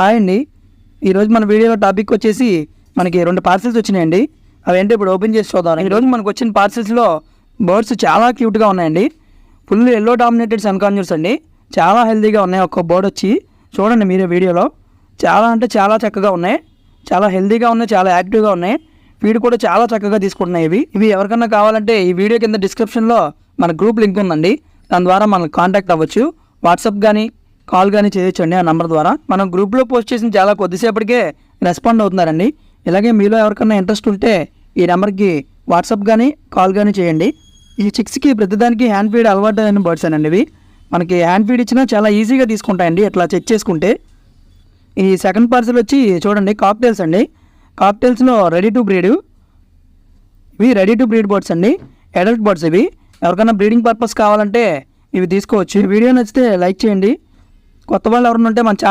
Hi అండి. ఈరోజు మన వీడియోలో టాపిక్ వచ్చేసి మనకి 2 పార్సిల్స్ వచ్చినాయండి. అవేంటి ఇప్పుడు ఓపెన్ చేసి చూద్దాం. ఈరోజు మనకు వచ్చిన పార్సిల్స్లో బర్డ్స్ చాలా క్యూట్గా ఉన్నాయండి. ఫుల్ ఎల్లో డామినేటెడ్ సన్ కాన్యూర్స్ అండి. చాలా హెల్తీగా ఉన్నాయి. ఒక్క బర్డ్ వచ్చి చూడండి మీరే వీడియోలో. చాలా అంటే చాలా చక్కగా ఉన్నాయి. చాలా హెల్తీగా ఉన్నాయి, చాలా యాక్టివ్గా ఉన్నాయి. ఫీడ్ కూడా చాలా చక్కగా తీసుకుంటున్నాయి. ఇవి ఎవరికన్నా కావాలంటే ఈ వీడియో కింద డిస్క్రిప్షన్లో మన గ్రూప్ లింక్ ఉందండి. దాని ద్వారా మనకు కాంటాక్ట్ అవ్వచ్చు. వాట్సాప్ కానీ కాల్ కానీ చేయొచ్చండి ఆ నెంబర్ ద్వారా. మనం గ్రూప్లో పోస్ట్ చేసిన చాలా కొద్దిసేపటికే రెస్పాండ్ అవుతున్నారండి. ఇలాగే మీలో ఎవరికన్నా ఇంట్రెస్ట్ ఉంటే ఈ నెంబర్కి వాట్సాప్ కానీ కాల్ కానీ చేయండి. ఈ చిక్స్కి ప్రతిదానికి హ్యాండ్ ఫీడ్ అలవాటు అయిన బర్డ్స్ అండి. ఇవి మనకి హ్యాండ్ ఫీడ్ ఇచ్చినా చాలా ఈజీగా తీసుకుంటాయండి ఇట్లా చెక్ చేసుకుంటే. ఈ సెకండ్ పార్సల్ వచ్చి చూడండి కాక్టైల్స్ అండి. కాక్టైల్స్లో రెడీ టు బ్రీడ్. ఇవి రెడీ టు బ్రీడ్ బర్డ్స్ అండి. అడల్ట్ బర్డ్స్ ఇవి. ఎవరికైనా బ్రీడింగ్ పర్పస్ కావాలంటే ఇవి తీసుకోవచ్చు. ఈ వీడియో నచ్చితే లైక్ చేయండి. కొత్త వాళ్ళు ఎవరైనా ఉంటే మన ఛానల్